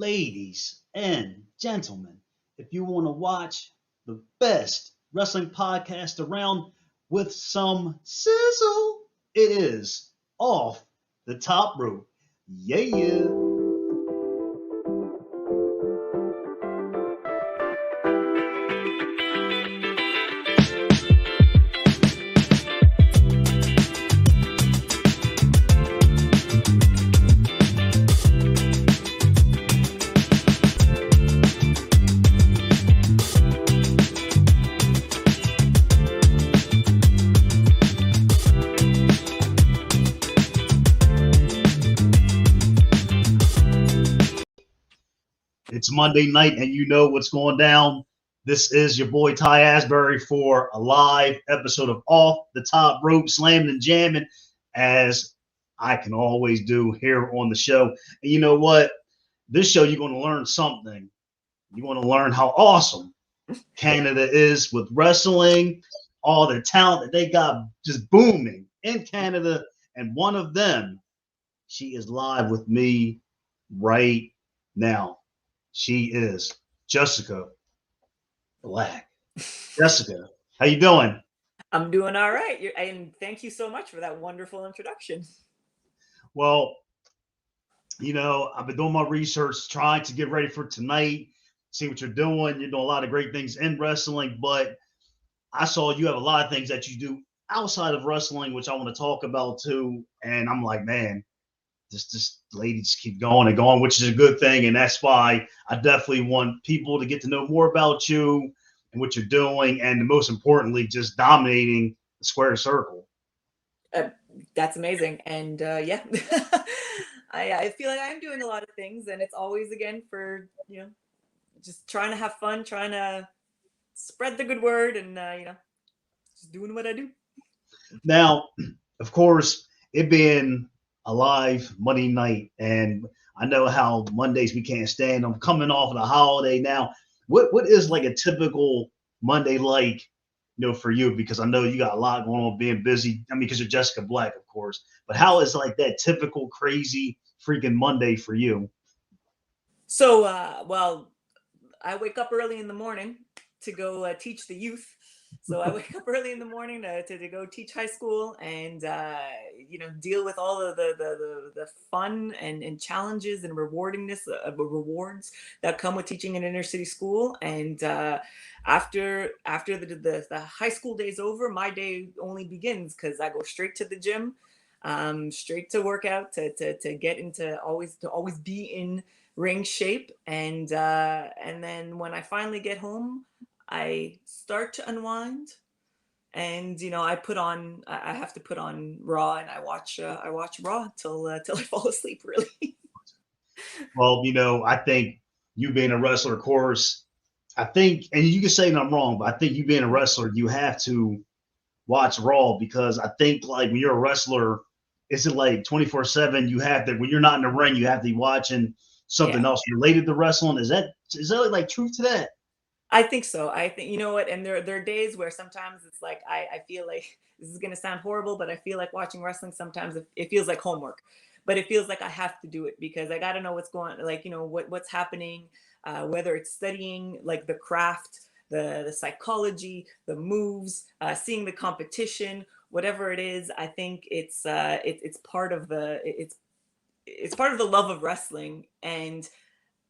ladies and gentlemen, if you want to watch the best wrestling podcast around with some sizzle, it is Off the Top Rope. Yeah. It's Monday night and you know what's going down. This is your boy Ty Asbury for a live episode of Off the Top Rope, slamming and jamming, as I can always do here on the show. And you know what? This show, you're going to learn something. You're going to learn how awesome Canada is with wrestling, all the talent that they got just booming in Canada. And one of them, she is live with me right now. She is Jessika Black. Jessika, how you doing? I'm doing all right. And thank you so much for that wonderful introduction. Well, I've been doing my research, trying to get ready for tonight, see what you're doing. You're doing a lot of great things in wrestling, but I saw you have a lot of things that you do outside of wrestling, which I want to talk about too. And I'm like, man, this lady just keep going and going, which is a good thing. And that's why I definitely want people to get to know more about you and what you're doing. And most importantly, just dominating the square circle. That's amazing. And yeah, I feel like I'm doing a lot of things, and it's always, again, for, just trying to have fun, trying to spread the good word, and, just doing what I do. Now, of course, it being a live Monday night, and I know how Mondays we can't stand them. Coming off of the holiday now, what is like a typical Monday like, for you? Because I know you got a lot going on, being busy. I mean, because you're Jessika Black, of course. But how is like that typical crazy freaking Monday for you? So, well, I wake up early in the morning to go teach the youth. So I wake up early in the morning to go teach high school and, deal with all of the fun and challenges and rewardingness, rewards that come with teaching an inner city school. And after the high school day's over, my day only begins because I go straight to the gym, straight to work out, to get into always be in ring shape. And then when I finally get home, I start to unwind, and I have to put on Raw, and I watch Raw till I fall asleep, really. Well, I think you being a wrestler, of course, I think, and you can say that I'm wrong, but I think you being a wrestler, you have to watch Raw, because I think like when you're a wrestler, is it like 24/7? You have to, when you're not in the ring, you have to be watching something else related to wrestling. Is that like truth to that? I think so. I think, you know what, and there are days where sometimes it's like I feel like this is gonna sound horrible, but I feel like watching wrestling sometimes it feels like homework, but it feels like I have to do it because I got to know what's going, like, what's happening, whether it's studying like the craft, the psychology, the moves, seeing the competition, whatever it is. I think it's part of it's part of the love of wrestling. And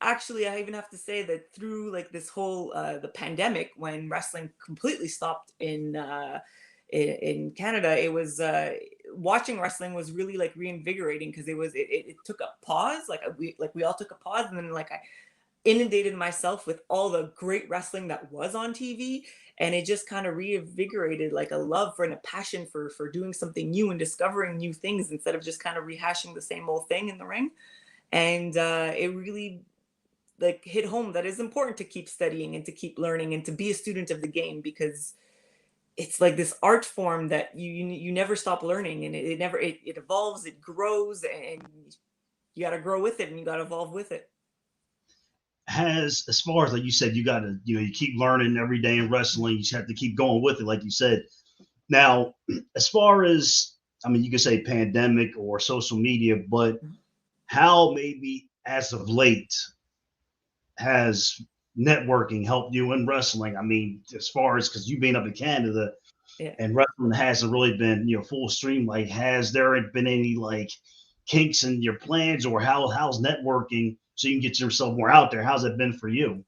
actually, I even have to say that through like this whole the pandemic, when wrestling completely stopped in Canada, it was watching wrestling was really like reinvigorating, because it took a pause, like we all took a pause, and then like I inundated myself with all the great wrestling that was on TV, and it just kind of reinvigorated like a love for and a passion for doing something new and discovering new things instead of just kind of rehashing the same old thing in the ring. And it really like hit home that it's important to keep studying and to keep learning and to be a student of the game, because it's like this art form that you never stop learning, and it never it evolves, it grows, and you got to grow with it and you got to evolve with it. As far as like you said, you got to you keep learning every day in wrestling. You just have to keep going with it, like you said. Now, as far as, I mean, you could say pandemic or social media, but how maybe as of late has networking helped you in wrestling? I mean, as far as because you've been up in Canada Yeah. and wrestling hasn't really been full stream. Like, has there been any like kinks in your plans, or how's networking so you can get yourself more out there? How's it been for you?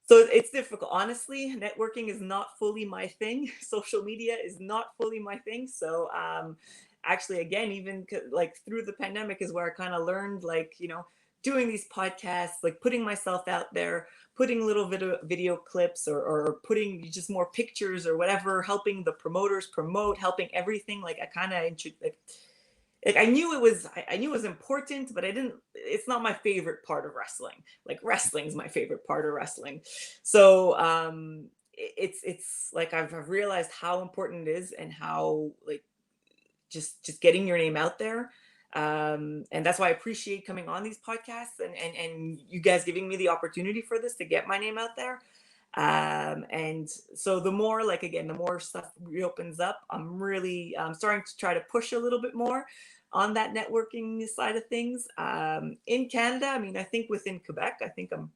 So it's difficult. Honestly, networking is not fully my thing. Social media is not fully my thing. So actually again, even like through the pandemic is where I kind of learned like, doing these podcasts, like putting myself out there, putting little video clips or putting just more pictures or whatever, helping the promoters promote, helping everything. Like I kind of like I knew it was I knew it was important, but I didn't it's not my favorite part of wrestling. Like wrestling's my favorite part of wrestling. So it's like I've realized how important it is and how like just getting your name out there. And that's why I appreciate coming on these podcasts and you guys giving me the opportunity for this to get my name out there. And so the more like again the more stuff reopens up, I'm really starting to try to push a little bit more on that networking side of things. In Canada, I mean, I think within Quebec, I think I'm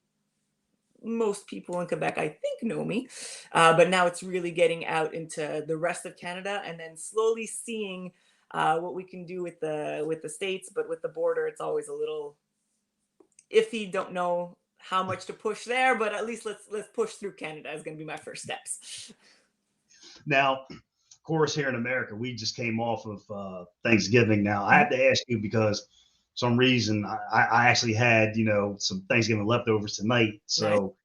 most people in Quebec, I think, know me. But now it's really getting out into the rest of Canada, and then slowly seeing what we can do with the states. But with the border, it's always a little iffy. Don't know how much to push there, but at least let's push through Canada is going to be my first steps. Now, of course, here in America, we just came off of Thanksgiving. Now, I Mhm. have to ask you because some reason I actually had some Thanksgiving leftovers tonight. Nice. So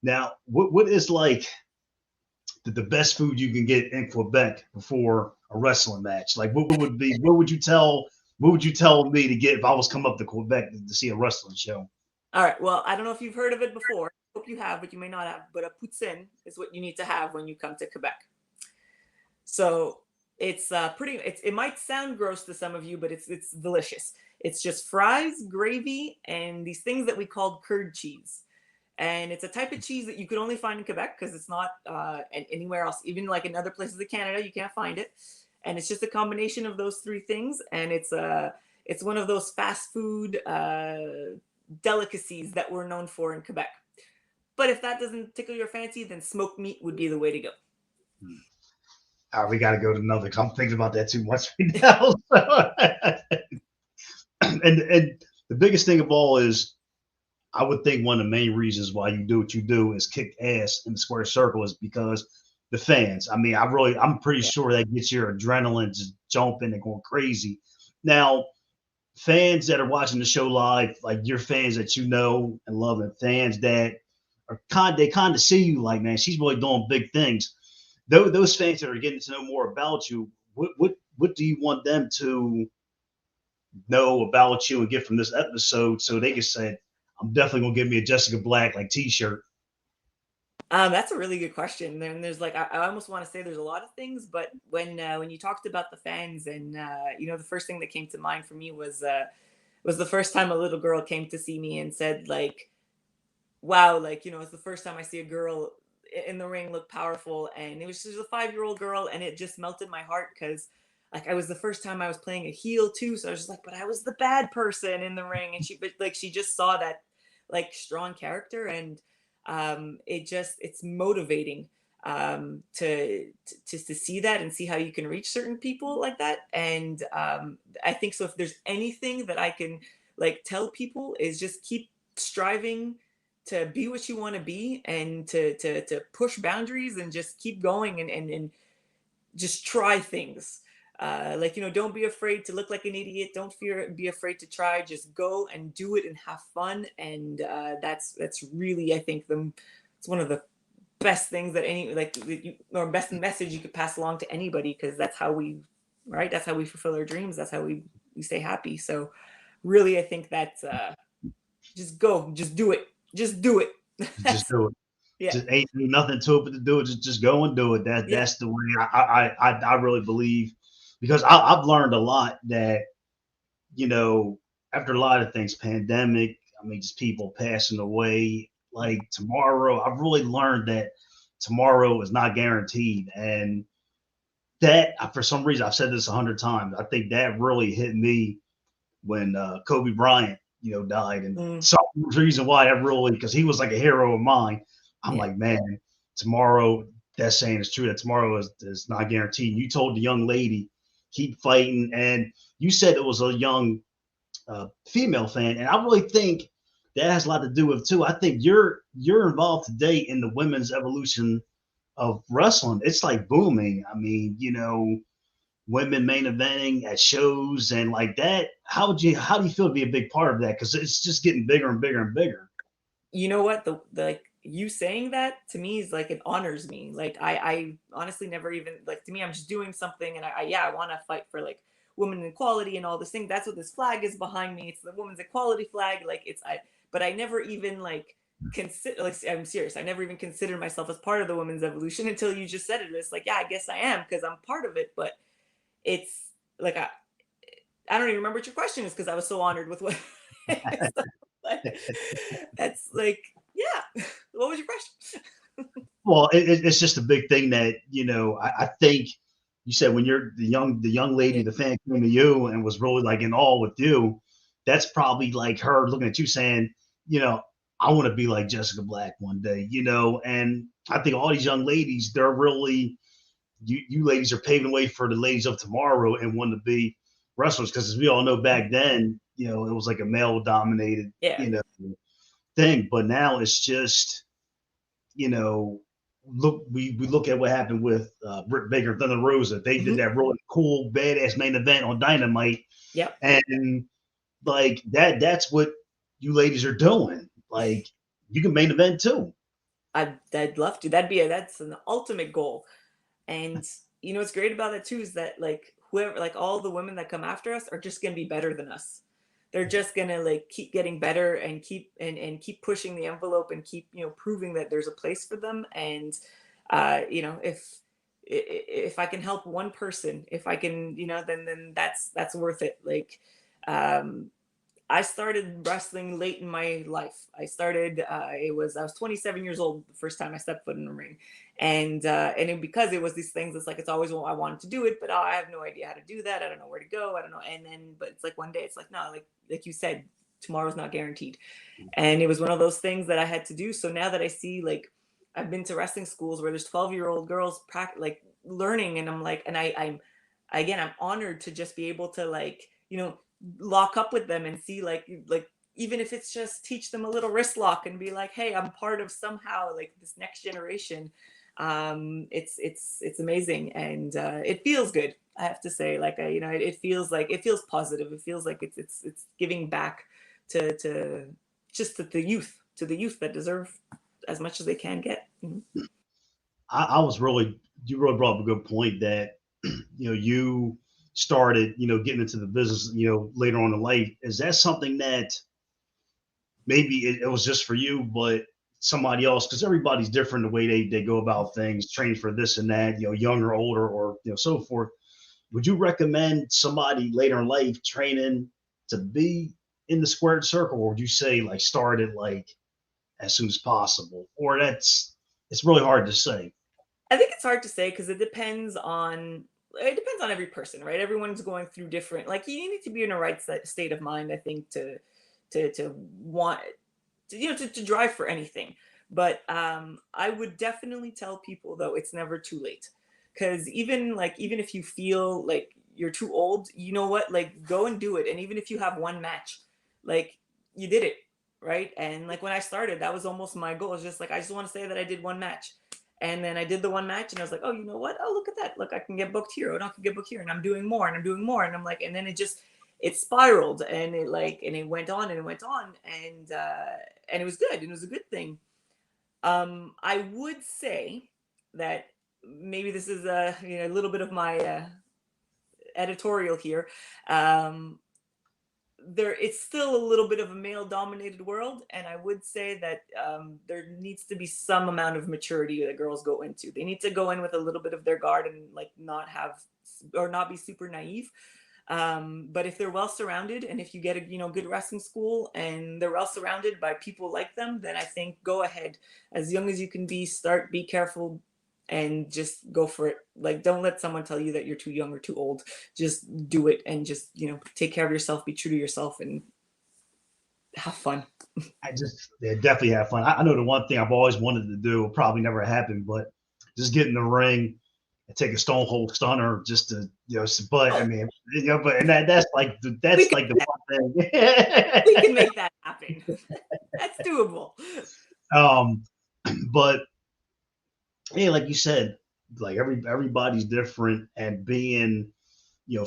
now, what is like the best food you can get in Quebec before a wrestling match? Like, what would you tell me to get if I was come up to Quebec to see a wrestling show? All right. Well, I don't know if you've heard of it before. I hope you have, but you may not have. But a poutine is what you need to have when you come to Quebec. So it's pretty. It might sound gross to some of you, but it's delicious. It's just fries, gravy, and these things that we call curd cheese. And it's a type of cheese that you could only find in Quebec because it's not anywhere else. Even like in other places of Canada, you can't find it. And it's just a combination of those three things. And it's one of those fast food delicacies that we're known for in Quebec. But if that doesn't tickle your fancy, then smoked meat would be the way to go. We got to go to another. I'm thinking about that too much right now. And the biggest thing of all is I would think one of the main reasons why you do what you do is kick ass in the square circle is because the fans. I mean, I'm pretty Yeah. sure that gets your adrenaline just jumping and going crazy. Now, fans that are watching the show live, like your fans that you know and love, and fans that they kind of see you like, man, she's really doing big things. Those fans that are getting to know more about you, what do you want them to know about you and get from this episode so they can say, I'm definitely gonna give me a Jessica Black like T-shirt. That's a really good question. Then there's like I almost want to say there's a lot of things, but when you talked about the fans and the first thing that came to mind for me was the first time a little girl came to see me and said like, "Wow, like it's the first time I see a girl in the ring look powerful," and it was just a 5-year-old girl, and it just melted my heart because like I was the first time I was playing a heel too, so I was just like, but I was the bad person in the ring, and she just saw that like strong character and it's motivating to see that and see how you can reach certain people like that. And I think so if there's anything that I can like tell people is just keep striving to be what you want to be and to push boundaries and just keep going and just try things. Like don't be afraid to look like an idiot. Don't be afraid to try. Just go and do it and have fun. And that's really, I think, it's one of the best things that any like or best message you could pass along to anybody because that's how we, right? That's how we fulfill our dreams. That's how we stay happy. So really, I think that's just go, just do it, just do it. Just That's do it. yeah, Just ain't nothing to it but to do it. Just go and do it. yeah, That's the way I really believe because I've learned a lot that you know after a lot of things, pandemic. I mean, just people passing away. Like tomorrow, I've really learned that tomorrow is not guaranteed, and that for some reason I've said this 100 times. I think that really hit me when Kobe Bryant died, and Mm, some reason why that really, because he was like a hero of mine. I'm yeah. like, man, tomorrow, that saying is true, that tomorrow is not guaranteed. You told the young lady, keep fighting, and you said it was a young female fan, and I really think that has a lot to do with too. I think you're involved today in the women's evolution of wrestling. It's like booming. I mean, women main eventing at shows and like that. How do you feel to be a big part of that? Because it's just getting bigger and bigger and bigger. You know what? The like you saying that to me is like it honors me. Like I honestly never even like to me I'm just doing something and I yeah I want to fight for like women equality and all this thing. That's what this flag is behind me. It's the women's equality flag. Like it's I but I never even like consider like I'm serious. I never even considered myself as part of the women's evolution until you just said it. It's like yeah I guess I am because I'm part of it. But it's like I don't even remember what your question is because I was so honored with what. So, like, that's like, yeah. What was your question? Well, it's just a big thing that I think you said when you're the young lady, Yeah. the fan came to you and was really like in awe with you. That's probably like her looking at you saying, you know, I want to be like Jessica Black one day, And I think all these young ladies, they're really you ladies are paving the way for the ladies of tomorrow and want to be wrestlers because as we all know back then, it was like a male dominated, Yeah. thing. But now it's just you know, we look at what happened with Britt Baker and Thunder Rosa. They did Mhm. that really cool, badass main event on Dynamite, Yep. and like that's what you ladies are doing. Like you can main event too. I'd love to. That's an ultimate goal. And what's great about it too is that like whoever like all the women that come after us are just gonna be better than us. They're just gonna like keep getting better and keep pushing the envelope and keep proving that there's a place for them. And if I can help one person, if I can, then that's worth it. Like um I started wrestling late in my life. I was 27 years old the first time I stepped foot in the ring, because it was these things. It's like it's always I wanted to do it, but I have no idea how to do that. I don't know where to go. I don't know. And then, but it's like one day, it's like no, like you said, tomorrow's not guaranteed, and it was one of those things that I had to do. So now that I see like I've been to wrestling schools where there's 12-year-old girls like learning, and I'm like, and I'm again I'm honored to just be able to like lock up with them and see like even if it's just teach them a little wrist lock and be like hey I'm part of somehow like this next generation. It's amazing and it feels good. I have to say like it feels like it feels positive. It feels like it's giving back to just to the youth that deserve as much as they can get. Mhm. I was really you really brought up a good point that you started getting into the business later on in life. Is that something that maybe it was just for you, but somebody else, because everybody's different the way they go about things, train for this and that, younger, older, or so forth. Would you recommend somebody later in life training to be in the squared circle, or would you say like start it like as soon as possible, or it's really hard to say. I think it's hard to say because it depends on every person, right? Everyone's going through different. Like you need to be in a right state of mind, I think, to want to drive for anything. But I would definitely tell people though it's never too late, because even if you feel like you're too old, you know what? Like go and do it, and even if you have one match, like you did it, right? And like when I started, that was almost my goal. It's just like I just want to say that I did one match. And then I did the one match and I was like, oh, you know what? Oh, look at that. Look, I can get booked here. Oh, no, I can get booked here. And I'm doing more and I'm doing more. And I'm like, and then it spiraled and it went on and it went on. And it was good. And it was a good thing. I would say that maybe this is a little bit of my editorial here. Um, it's still a little bit of a male dominated world, and I would say that there needs to be some amount of maturity that girls go into. They need to go in with a little bit of their guard and like not have or not be super naive. But if they're well surrounded and if you get a good wrestling school and they're well surrounded by people like them, then I think go ahead as young as you can be. Start, be careful, and just go for it. Like don't let someone tell you that you're too young or too old. Just do it and just take care of yourself, be true to yourself, and have fun. I just yeah, definitely have fun. I know the one thing I've always wanted to do will probably never happen, but just get in the ring and take a Stone Cold Stunner just to but I Oh, mean but and we that's could like the one thing. we can make that happen. That's doable. um, but yeah, like you said, like everybody's different, and being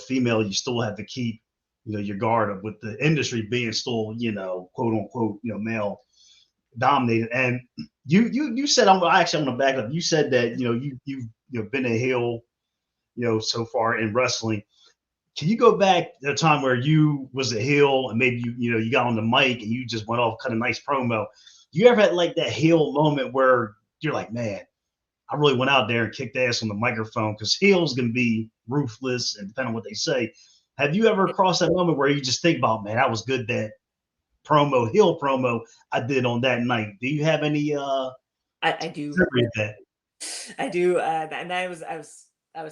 female, you still have to keep your guard up with the industry being still quote unquote male dominated. And you said I'm gonna back up. You said that you've been a heel so far in wrestling. Can you go back to a time where you was a heel and maybe you got on the mic and you just went off cut a nice promo? You ever had like that heel moment where you're like, man, I really went out there and kicked ass on the microphone, because heels can be ruthless and depending on what they say. Have you ever crossed that moment where you just think about, man, that was good, that heel promo I did on that night? Do you have any I do. memory of that? I do, and I was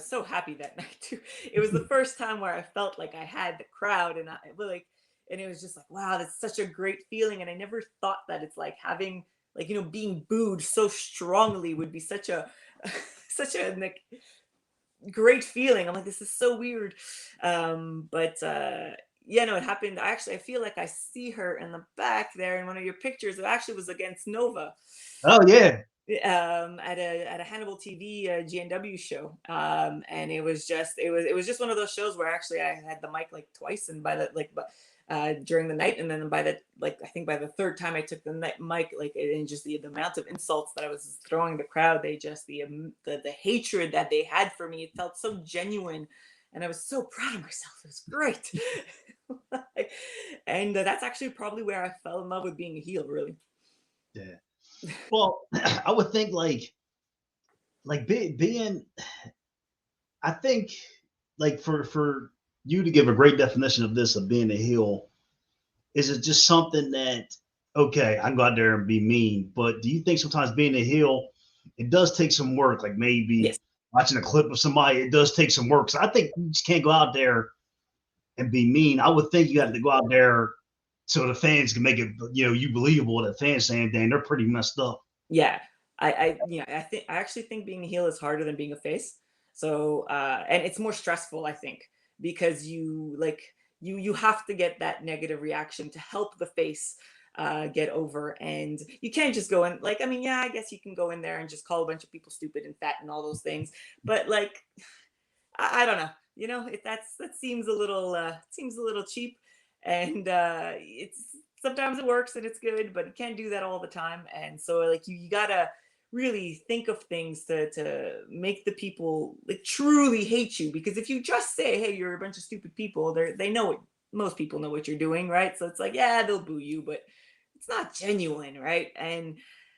so happy that night too. It was the first time where I felt like I had the crowd, and I like, and it was just like, wow, that's such a great feeling. And I never thought that it's like having, like, being booed so strongly would be such a such a like great feeling. I'm like, this is so weird. But yeah, no, it happened. I feel like I see her in the back there in one of your pictures. It actually was against Nova, Oh yeah. at a Hannibal TV GNW show, and it was just one of those shows where actually I had the mic like twice, and by the like, but during the night, and then by the like I think by the third time I took the mic, like, and just the amount of insults that I was throwing the crowd, they just the hatred that they had for me, it felt so genuine, and I was so proud of myself. It was great. And that's actually probably where I fell in love with being a heel, really. Yeah. Well, I would think being I think like for you to give a great definition of this, of being a heel, is it just something that, okay, I can go out there and be mean, but do you think sometimes being a heel, it does take some work? Like maybe Yes. watching a clip of somebody, it does take some work. So I think you just can't go out there and be mean. I would think you have to go out there so the fans can make it, you believable. The fans saying, "Dang, they're pretty messed up." Yeah, I actually think being a heel is harder than being a face. So, and it's more stressful, I think, because you have to get that negative reaction to help the face get over, and you can't just go in like, I mean, yeah, I guess you can go in there and just call a bunch of people stupid and fat and all those things, but like, I don't know. That seems a little cheap, and it's sometimes it works and it's good, but you can't do that all the time. And so like you gotta really think of things to make the people like truly hate you. Because if you just say, "Hey, you're a bunch of stupid people," they know what most people know what you're doing, right? So it's like, yeah, they'll boo you, but it's not genuine, right? And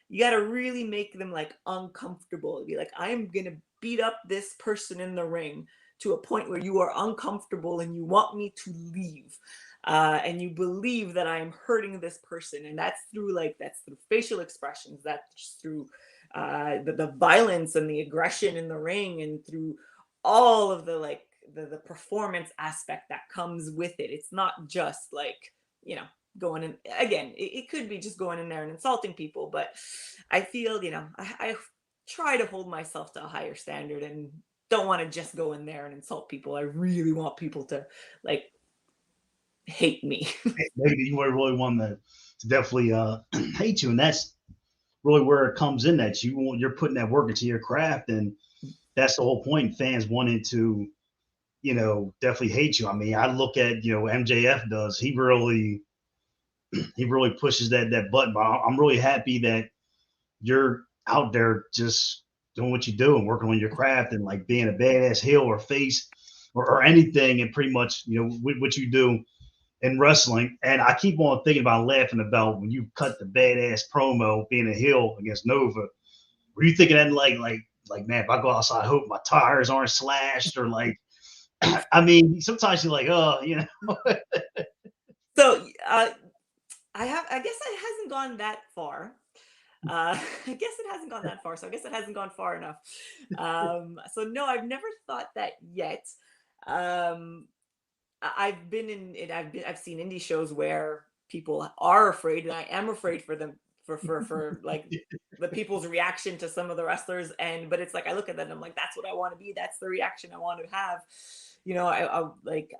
you got to really make them like uncomfortable. Be like, I'm gonna beat up this person in the ring to a point where you are uncomfortable and you want me to leave, and you believe that I am hurting this person. And that's through facial expressions, that's through the violence and the aggression in the ring, and through all of the like the performance aspect that comes with it. It's not just like, going in again, it could be just going in there and insulting people, but I feel, I try to hold myself to a higher standard and don't want to just go in there and insult people. I really want people to like hate me. Maybe you were really one to definitely hate you, and that's really where it comes in, that you're putting that work into your craft, and that's the whole point. Fans wanting to definitely hate you. I mean, I look at MJF does. He really pushes that button. But I'm really happy that you're out there just doing what you do and working on your craft and like being a badass heel or face or anything, and pretty much what you do in wrestling. And I keep on thinking about laughing about when you cut the badass promo being a heel against Nova. Were you thinking that like man, if I go outside, I hope my tires aren't slashed, or like I mean, sometimes you're like, oh, So I guess it hasn't gone that far. I guess it hasn't gone that far. So I guess it hasn't gone far enough. So no, I've never thought that yet. Um, I've been in it. I've seen indie shows where people are afraid, and I am afraid for them, for like the people's reaction to some of the wrestlers. And but it's like I look at that and I'm like, that's what I want to be. That's the reaction I want to have. I like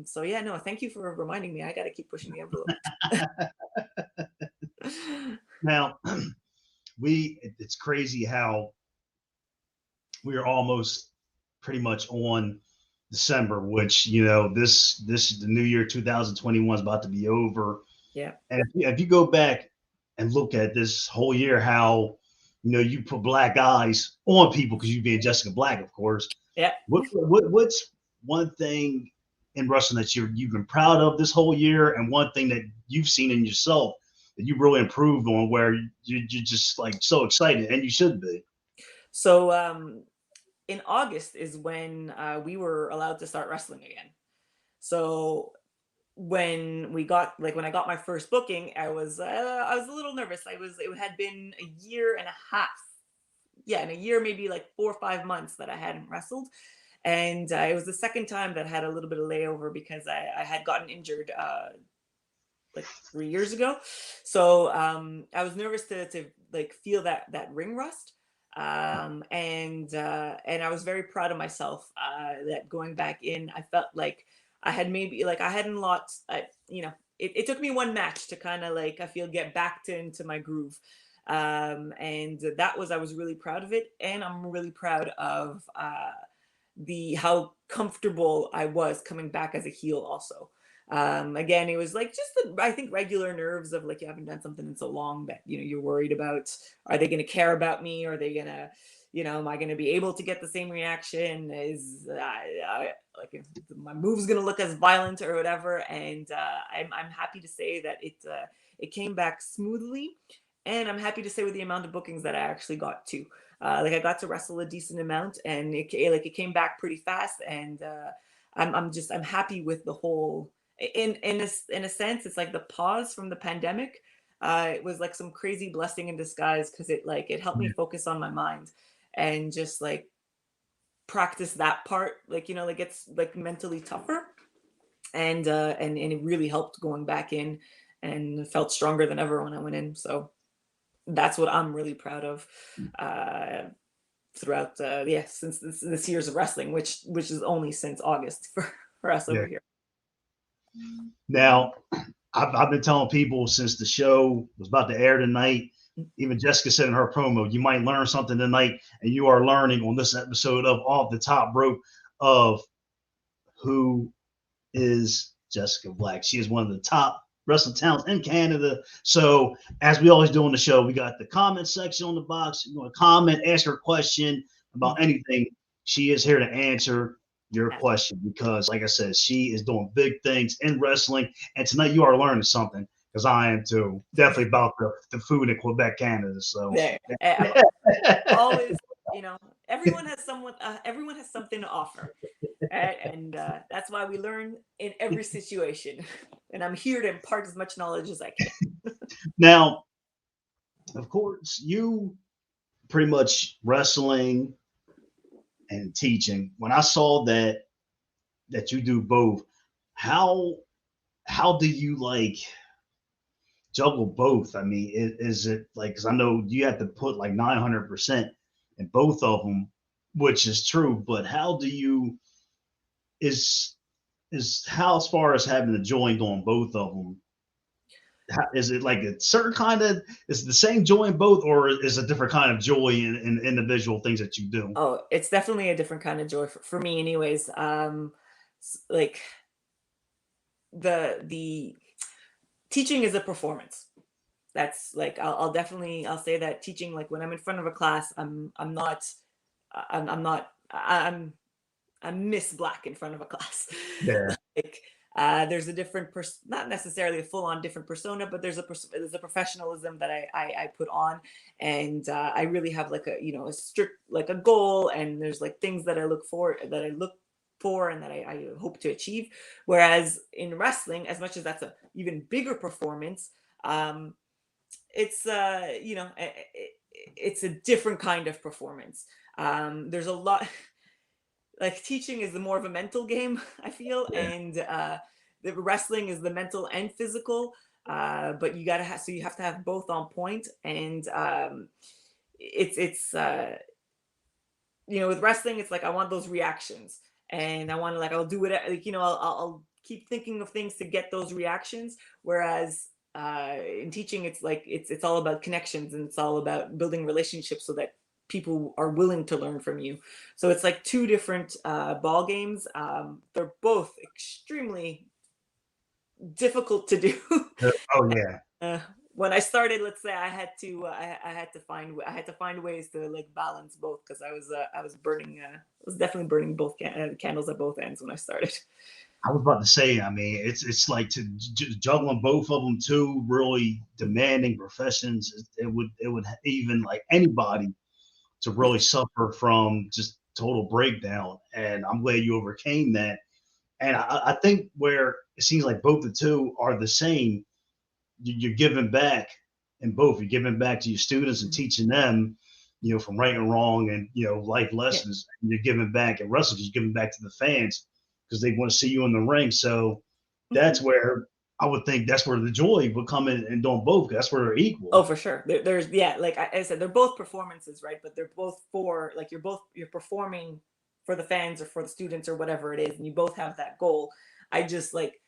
so yeah, no, thank you for reminding me. I got to keep pushing the envelope. Now, it's crazy how we are almost pretty much on December, which the new year 2021 is about to be over. Yeah. And if you go back and look at this whole year, how you put black eyes on people because you being Jessica Black, of course. Yeah. What's one thing in wrestling that you've been proud of this whole year, and one thing that you've seen in yourself that you really improved on, where you're just like so excited, and you should be? So in August is when we were allowed to start wrestling again. So when I got my first booking, I was a little nervous. It had been a year and a half. Yeah, in a year, maybe like 4 or 5 months that I hadn't wrestled. And it was the second time that I had a little bit of layover because I had gotten injured like 3 years ago. So I was nervous to like feel that ring rust. And I was very proud of myself that going back in, I felt like I had maybe like I hadn't lost. It took me one match to kind of like I feel get back into my groove. And that was I was really proud of it, and I'm really proud of the how comfortable I was coming back as a heel also. Again, it was like just I think regular nerves of like you haven't done something in so long that you're worried about, are they going to care about me? Are they going to, am I going to be able to get the same reaction? Is like if my move's going to look as violent or whatever? And I'm happy to say that it came back smoothly, and I'm happy to say with the amount of bookings that I actually got to. Like I got to wrestle a decent amount, and it came back pretty fast, and I'm happy with the whole. In a sense, it's like the pause from the pandemic. It was like some crazy blessing in disguise because it helped me Yeah. focus on my mind and just like practice that part. Like it's like mentally tougher, and it really helped going back in, and felt stronger than ever when I went in. So that's what I'm really proud of uh, throughout since this year's of wrestling, which is only since August for us Yeah. over here. Now, I've been telling people since the show was about to air tonight. Even Jessica said in her promo, you might learn something tonight, and you are learning on this episode of Off the Top Rope of who is Jessica Black. She is one of the top wrestling talents in Canada. So, as we always do on the show, we got the comment section on the box. You want to comment, ask her a question about anything. She is here to answer your question because, like I said, she is doing big things in wrestling. And tonight you are learning something because I am too. Definitely about the food in Quebec, Canada. So, There, always, everyone has something to offer, and that's why we learn in every situation. And I'm here to impart as much knowledge as I can. now, of course, you pretty much wrestling and teaching. When I saw that you do both, how how do you like juggle both? I mean, is it like, because I know you have to put like 900% in both of them, which is true, but how do you is how, as far as having the joy on both of them, is it like a certain kind of, is it the same joy in both, or is it a different kind of joy in individual things that you do? Oh, it's definitely a different kind of joy for me, anyways. Like the teaching is a performance. That's like I'll say that teaching, like when I'm in front of a class, I'm not I'm Miss Black in front of a class. Yeah. Like there's a different not necessarily a full on different persona, but there's a professionalism that I put on, and I really have like a strict like a goal, and there's like things that I look for and that I hope to achieve. Whereas in wrestling, as much as that's a even bigger performance, um, it's it's a different kind of performance. There's a lot. Like teaching is the more of a mental game, I feel, Yeah. and the wrestling is the mental and physical. But you gotta have, so you have to have both on point. And it's with wrestling, it's like I want those reactions, and I want to, like, I'll do it, like, I'll keep thinking of things to get those reactions. Whereas in teaching, it's like it's all about connections, and it's all about building relationships so that people are willing to learn from you. So it's like two different ball games. They're both extremely difficult to do. Oh yeah. uh, when I started, let's say, I had to find ways to, like, balance both, because I was burning, I was definitely burning both candles at both ends when I started. I was about to say, I mean, it's like to juggling both of them, two really demanding professions. It would even like anybody to really suffer from just total breakdown. And I'm glad you overcame that. And I think where it seems like both the two are the same, you're giving back in both. You're giving back to your students and teaching them, from right and wrong and life Yeah. lessons. And you're giving back at wrestling. You're giving back to the fans because they want to see you in the ring. So that's where I would think that's where the joy would come in and doing both. That's where they're equal. Oh, for sure. There's, yeah, like I said, they're both performances, right? But they're both for, like, you're performing for the fans or for the students or whatever it is, and you both have that goal. I just, like,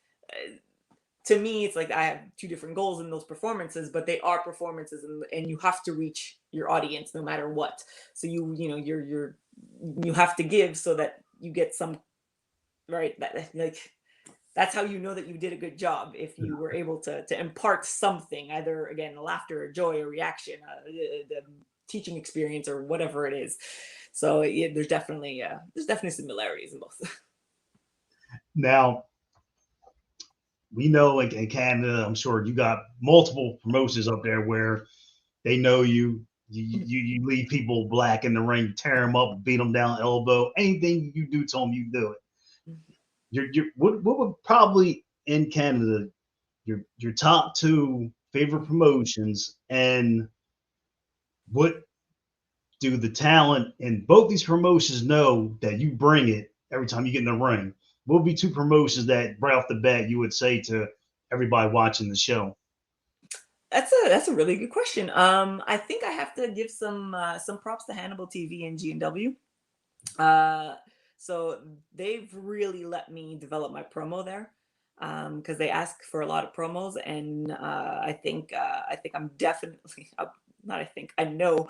to me, it's like I have two different goals in those performances, but they are performances, and you have to reach your audience no matter what. So you have to give so that you get some, right, that, like, that's how you know that you did a good job, if you were able to impart something, either, again, laughter, joy, or reaction, the teaching experience, or whatever it is. So yeah, there's definitely similarities in both. Now, we know in Canada, I'm sure you got multiple promotions up there where they know you. You leave people black in the ring, you tear them up, beat them down elbow. Anything you do to them, you do it. What would probably in Canada your top two favorite promotions, and what do the talent in both these promotions know that you bring it every time you get in the ring? What would be two promotions that right off the bat you would say to everybody watching the show? That's a really good question. I think I have to give some props to Hannibal TV and G&W. Uh, so they've really let me develop my promo there, because they ask for a lot of promos, and I think I'm definitely not. I think I know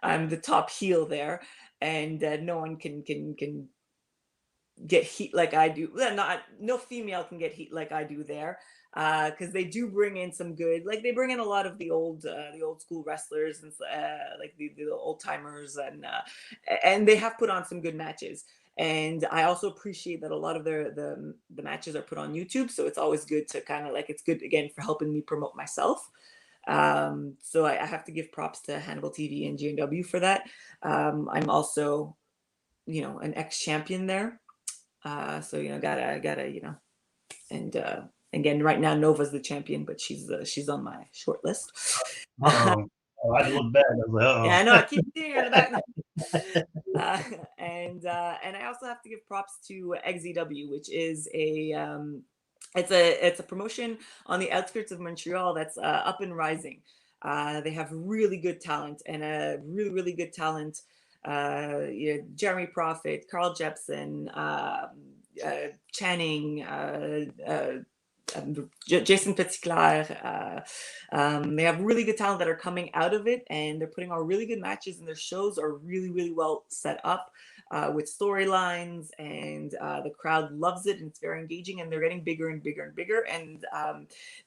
I'm the top heel there, and no one can get heat like I do. Well, not no female can get heat like I do there, because they do bring in some good. Like, they bring in a lot of the old school wrestlers, and like the old timers, and they have put on some good matches. And I also appreciate that a lot of the matches are put on YouTube, so it's always good to kind of, like, it's good again for helping me promote myself. So I have to give props to Hannibal TV and GNW for that. I'm also, an ex champion there, so gotta and again, right now Nova's the champion, but she's on my short list. Uh-oh. Oh, I had to look back. I was like, Yeah, I know. uh-oh. I keep seeing her in the back. No. And I also have to give props to XEW, which is it's a promotion on the outskirts of Montreal that's up and rising. They have really good talent, and a really good talent. Jeremy Prophet, Carl Jepson, Channing, Jason Petitclerc. They have really good talent that are coming out of it, and they're putting on really good matches, and their shows are really well set up, with storylines, and the crowd loves it, and it's very engaging, and they're getting bigger and bigger and bigger. And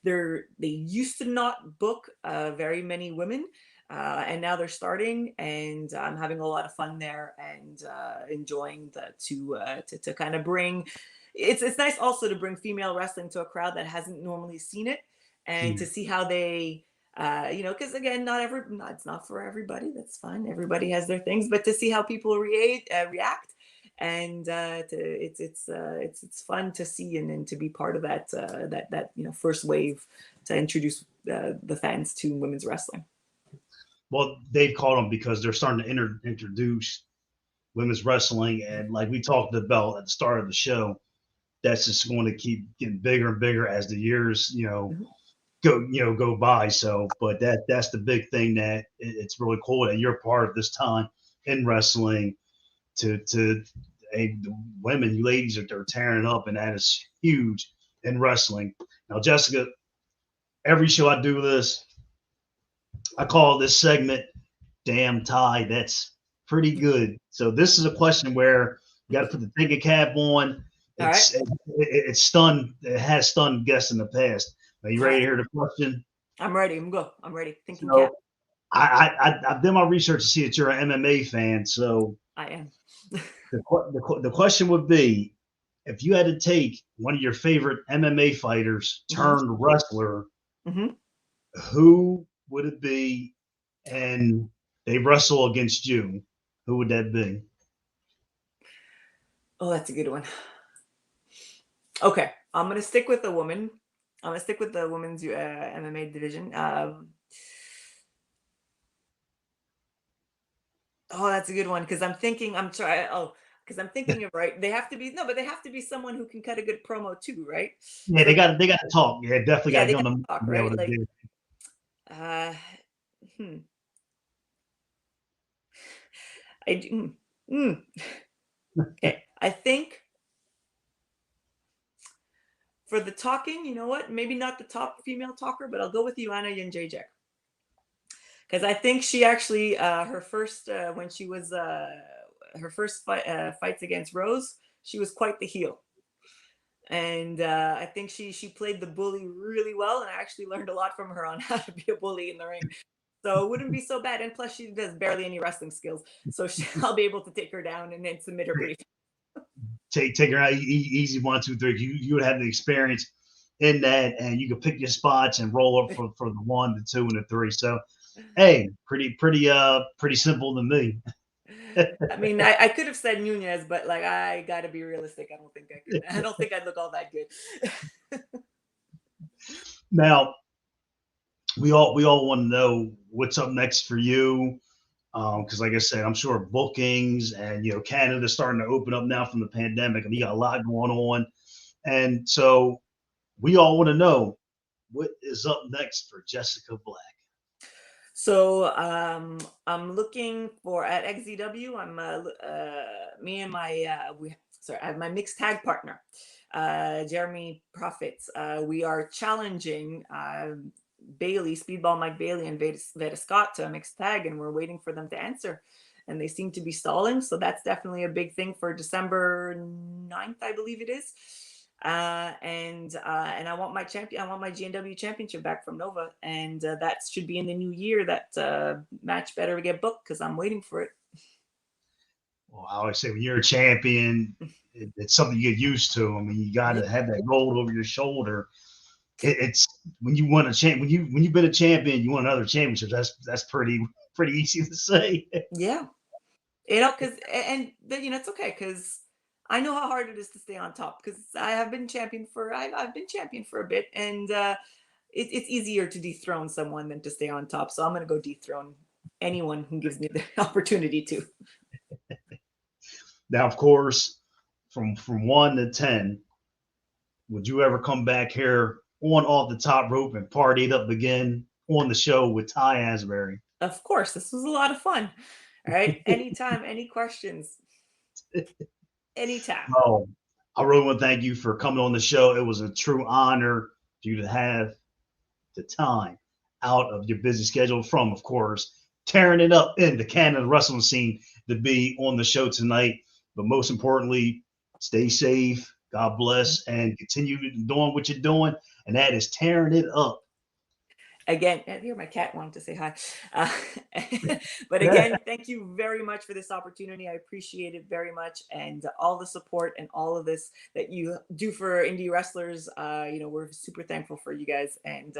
they used to not book very many women. And now they're starting, and I'm having a lot of fun there, and enjoying to kind of bring. It's nice also to bring female wrestling to a crowd that hasn't normally seen it, and to see how they, because again, it's not for everybody. That's fine. Everybody has their things, but to see how people react, and it's fun to see, and to be part of that first wave to introduce the fans to women's wrestling. Well, they've called them because they're starting to introduce women's wrestling, and like we talked about at the start of the show, that's just going to keep getting bigger and bigger as the years, Mhm. go by. So, but that's the big thing that it's really cool that you're part of this time in wrestling. To the women, you ladies are tearing it up, and that is huge in wrestling. Now, Jessica, every show I do this, I call this segment "Damn Tie." That's pretty good. So this is a question where you got to put the thinking cap on. All right. It's stunned. It has stunned guests in the past. Are you All ready right. to hear the question? I'm ready. I'm go. I'm ready. Thinking cap. So I've done my research to see that you're an MMA fan. So I am. the question would be, if you had to take one of your favorite MMA fighters hmm turned wrestler, hmm who would it be? And they wrestle against you. Who would that be? Oh, that's a good one. Okay, I'm gonna stick with the woman. I'm gonna stick with the women's MMA division. Oh, that's a good one because I'm thinking. I'm trying. Oh, because I'm thinking of right. They have to be no, but they have to be someone who can cut a good promo too, right? Yeah, So they got to talk. Yeah, definitely got yeah, to they get on got the to talk, be able right? to Like, do. uh, hmm, I do. Mm. Okay, I think for the talking, you know what? Maybe not the top female talker, but I'll go with Joanna Jędrzejczyk because I think she actually her first when she was her first fights against Rose, she was quite the heel, and I think she played the bully really well, and I actually learned a lot from her on how to be a bully in the ring. So it wouldn't be so bad, and plus she does barely any wrestling skills, so I'll be able to take her down and then submit her pretty. Take her out easy 1, 2, 3. You would have the experience in that, and you could pick your spots and roll up for the 1, the 2, and the 3. So hey, pretty simple to me. I mean, I could have said Nunez, but like I gotta be realistic. I don't think I could. I don't think I'd look all that good. Now we all want to know what's up next for you. Because like I said, I'm sure bookings and Canada's starting to open up now from the pandemic, and we got a lot going on. And so we all want to know what is up next for Jessica Black. So I'm looking for at XZW. Me and my I have my mixed tag partner, Jeremy Profits. We are challenging Bailey, Speedball Mike Bailey, and Veda Scott to a mixed tag, and we're waiting for them to answer. And they seem to be stalling, so that's definitely a big thing for December 9th, I believe it is. And I want my champion. I want my GNW championship back from Nova, and that should be in the new year. That match better get booked because I'm waiting for it. Well, I always say when you're a champion, it's something you get used to. I mean, you got Yeah, to have that gold over your shoulder. It's when you won a champ when you've been a champion, you won another championship. That's pretty easy to say. yeah, because it's okay because I know how hard it is to stay on top because I've been champion for a bit, and it's easier to dethrone someone than to stay on top. So I'm gonna go dethrone anyone who gives me the opportunity to. Now, of course, from 1 to 10, would you ever come back here on off the top rope and party it up again on the show with Ty Asbury? Of course, this was a lot of fun. All right, anytime, any questions, anytime. Oh, I really want to thank you for coming on the show. It was a true honor for you to have the time out of your busy schedule from, of course, tearing it up in the Canada wrestling scene to be on the show tonight. But most importantly, stay safe. God bless and continue doing what you're doing. And that is tearing it up. Again, here my cat wanted to say hi. Uh, but again, thank you very much for this opportunity. I appreciate it very much, and all the support and all of this that you do for indie wrestlers. We're super thankful for you guys, and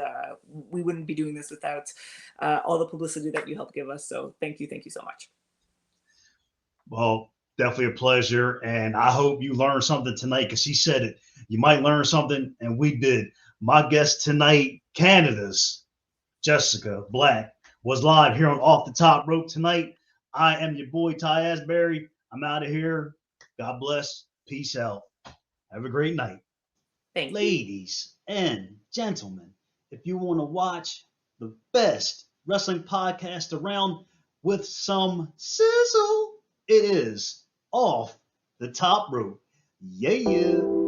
we wouldn't be doing this without all the publicity that you help give us. So thank you so much. Well, definitely a pleasure. And I hope you learned something tonight because he said it. You might learn something, and we did. My guest tonight, Canada's Jessika Black, was live here on Off the Top Rope tonight. I am your boy, Ty Asbury. I'm out of here. God bless. Peace out. Have a great night. Thank you. Ladies and gentlemen, if you want to watch the best wrestling podcast around with some sizzle, it is Off the Top Rope. Yeah, yeah.